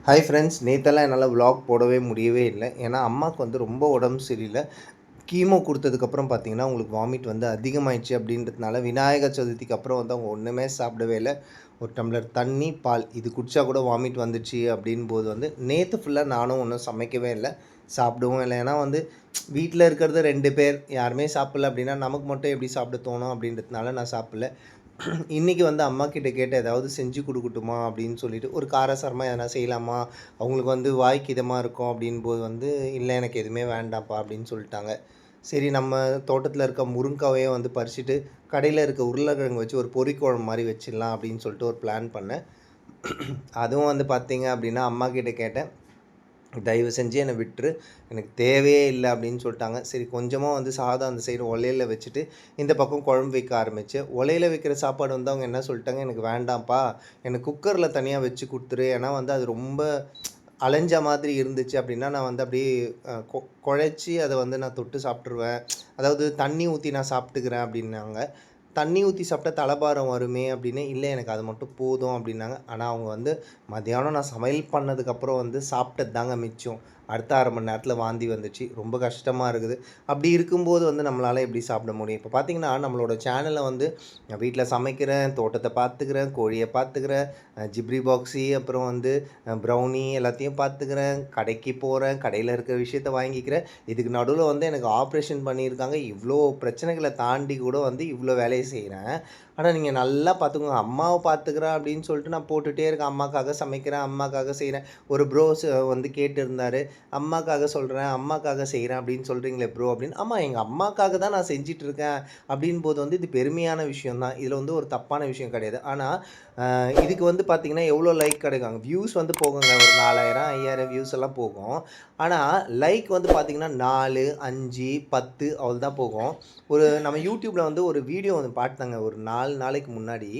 Hi friends, நேற்றெல்லாம் என்னால் vlog போடவே முடியவே இல்லை. ஏன்னா அம்மாவுக்கு வந்து ரொம்ப உடம்பு சரியில்லை. கீமோ கொடுத்ததுக்கப்புறம் பார்த்தீங்கன்னா உங்களுக்கு வாமிட் வந்து அதிகமாகிடுச்சு. அப்படின்றதுனால விநாயகர் சதுர்த்திக்கு அப்புறம் வந்து அவங்க ஒன்றுமே சாப்பிடவே இல்லை. ஒரு டம்ளர் தண்ணி, பால் இது குடித்தா கூட வாமிட் வந்துடுச்சு. அப்படின்போது வந்து நேற்று ஃபுல்லாக நானும் ஒன்றும் சமைக்கவே இல்லை, சாப்பிடவும் இல்லை. ஏன்னா வந்து வீட்டில் இருக்கிறது 2 பேர், யாருமே சாப்பிடல அப்படின்னா நமக்கு மட்டும் எப்படி சாப்பிட தோணும் அப்படின்றதுனால நான் சாப்பிடல. இன்றைக்கி வந்து அம்மாக்கிட்ட கேட்டு ஏதாவது செஞ்சு கொடுக்கட்டுமா அப்படின்னு சொல்லிட்டு, ஒரு காரசாரமாக எதனா செய்யலாமா, அவங்களுக்கு வந்து வாய்க்கு இதமாக இருக்கும் அப்படின்போது வந்து, இல்லை எனக்கு எதுவுமே வேண்டாம்ப்பா அப்படின்னு சொல்லிட்டாங்க. சரி, நம்ம தோட்டத்தில் இருக்க முருங்காவையே வந்து பறிச்சுட்டு கடையில் இருக்க உருளைக்கிழங்கு வச்சு ஒரு பொரிக்குழம்பு மாதிரி வச்சிடலாம் அப்படின்னு சொல்லிட்டு ஒரு பிளான் பண்ணேன். அதுவும் வந்து பார்த்தீங்க அப்படின்னா அம்மாக்கிட்ட கேட்டேன், தயவு செஞ்சு என்னை விட்டுரு, எனக்கு தேவையே இல்லை அப்படின்னு சொல்லிட்டாங்க. சரி, கொஞ்சமாக வந்து சாதம் அந்த சைடு ஒலையில் வச்சுட்டு இந்த பக்கம் குழம்பு வைக்க ஆரம்பித்தேன். ஒலையில் வைக்கிற சாப்பாடு வந்து அவங்க என்ன சொல்லிட்டாங்க, எனக்கு வேண்டாம்ப்பா, எனக்கு குக்கரில் தனியாக வச்சு கொடுத்துரு. ஏன்னா வந்து அது ரொம்ப அலைஞ்ச மாதிரி இருந்துச்சு அப்படின்னா நான் வந்து அப்படியே குழைச்சி அதை வந்து நான் தொட்டு சாப்பிட்ருவேன். அதாவது தண்ணி ஊற்றி நான் சாப்பிட்டுக்கிறேன் அப்படின்னாங்க. தண்ணி ஊற்றி சாப்பிட்டா தலைபாரம் வருமே அப்படின்னு, இல்லை எனக்கு அது மட்டும் போதும் அப்படின்னாங்க. ஆனால் அவங்க வந்து மத்தியானம் நான் சமையல் பண்ணதுக்கப்புறம் வந்து சாப்பிட்டது தாங்க மிச்சம். அடுத்த 1/2 மணி நேரத்தில் வாந்தி வந்துச்சு. ரொம்ப கஷ்டமாக இருக்குது. அப்படி இருக்கும்போது வந்து நம்மளால் எப்படி சாப்பிட முடியும்? இப்போ பார்த்திங்கன்னா நம்மளோட சேனலில் வந்து வீட்டில் சமைக்கிறேன், தோட்டத்தை பார்த்துக்கிறேன், கோழியை பார்த்துக்கிறேன், ஜிப்ரி பாக்ஸி, அப்புறம் வந்து ப்ரௌனி எல்லாத்தையும் பார்த்துக்கிறேன், கடைக்கு போகிறேன், கடையில் இருக்கிற விஷயத்த வாங்கிக்கிறேன். இதுக்கு நடுவில் வந்து எனக்கு ஆப்ரேஷன் பண்ணியிருக்காங்க. இவ்வளோ பிரச்சனைகளை தாண்டி கூட வந்து இவ்வளோ வேலையை செய்கிறேன். ஆனால் நீங்கள் நல்லா பார்த்துக்கோங்க, அம்மாவை பார்த்துக்கிறேன் அப்படின்னு சொல்லிட்டு நான் போட்டுகிட்டே இருக்கேன். அம்மாக்காக சமைக்கிறேன், அம்மாக்காக செய்கிறேன். ஒரு ப்ரோஸ் வந்து கேட்டிருந்தார், அம்மாக்காக சொல்கிறேன், அம்மாக்காக செய்கிறேன் அப்படின்னு சொல்கிறீங்களே ப்ரோ அப்படின்னு. ஆமாம், எங்கள் அம்மாக்காக தான் நான் செஞ்சிட்ருக்கேன் அப்படின் போது வந்து இது பெருமையான விஷயம் தான். இதில் வந்து ஒரு தப்பான விஷயம் கிடையாது. ஆனால் இதுக்கு வந்து பார்த்திங்கன்னா எவ்வளோ லைக் கிடைக்கும், வியூஸ் வந்து போகுங்க, ஒரு 4000 5000 வியூஸ் எல்லாம் போகும். ஆனால் லைக் வந்து பார்த்திங்கன்னா 4 5 10 அவ்வளோ தான் போகும். நம்ம யூடியூப்பில் வந்து ஒரு வீடியோ வந்து பார்த்தாங்க ஒரு 4 நாளைக்கு முன்னாடி.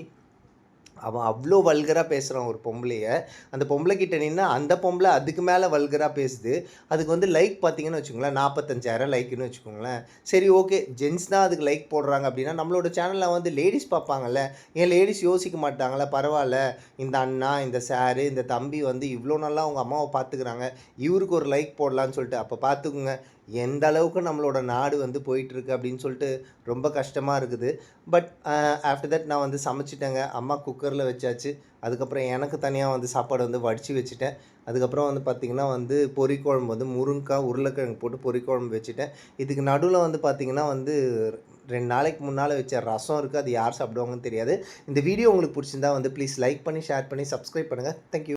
அவன் அவ்வளோ வல்கராக பேசுகிறான் ஒரு பொம்பளைய. அந்த பொம்பளைக்கிட்ட நின்று அந்த பொம்பளை அதுக்கு மேலே வல்கராக பேசுது. அதுக்கு வந்து லைக் பார்த்தீங்கன்னு வச்சுக்கோங்களேன், 45,000 லைக்குன்னு வச்சுக்கோங்களேன். சரி, ஓகே, ஜென்ஸ் தான் அதுக்கு லைக் போடுறாங்க அப்படின்னா நம்மளோட சேனலில் வந்து லேடிஸ் பார்ப்பாங்கல்ல, ஏன் லேடிஸ் யோசிக்க மாட்டாங்களா? பரவாயில்ல, இந்த அண்ணா, இந்த சாரு, இந்த தம்பி வந்து இவ்வளோ நல்லா அவங்க அம்மாவை பார்த்துக்கிறாங்க, இவருக்கு ஒரு லைக் போடலான்னு சொல்லிட்டு. அப்போ பார்த்துக்குங்க எந்த அளவுக்கு நம்மளோட நாடு வந்து போயிட்டுருக்கு அப்படின்னு சொல்லிட்டு ரொம்ப கஷ்டமாக இருக்குது. பட் ஆஃப்டர் தட் நான் வந்து சமைச்சிட்டேங்க. அம்மா குக்கரில் வச்சாச்சு. அதுக்கப்புறம் எனக்கு தனியாக வந்து சாப்பாடு வந்து வடித்து வச்சுட்டேன். அதுக்கப்புறம் வந்து பார்த்திங்கன்னா வந்து பொரிக்குழம்பு வந்து முருங்காய், உருளைக்கிழங்கு போட்டு பொரிக்குழம்பு வச்சுட்டேன். இதுக்கு நடுவில் வந்து பார்த்திங்கன்னா வந்து 2 நாளைக்கு முன்னால் வச்ச ரசம் இருக்குது. அது யார் சாப்பிடுவாங்கன்னு தெரியாது. இந்த வீடியோ உங்களுக்கு பிடிச்சிருந்தா வந்து ப்ளீஸ் லைக் பண்ணி, ஷேர் பண்ணி, சப்ஸ்கிரைப் பண்ணுங்கள். தேங்க்யூ.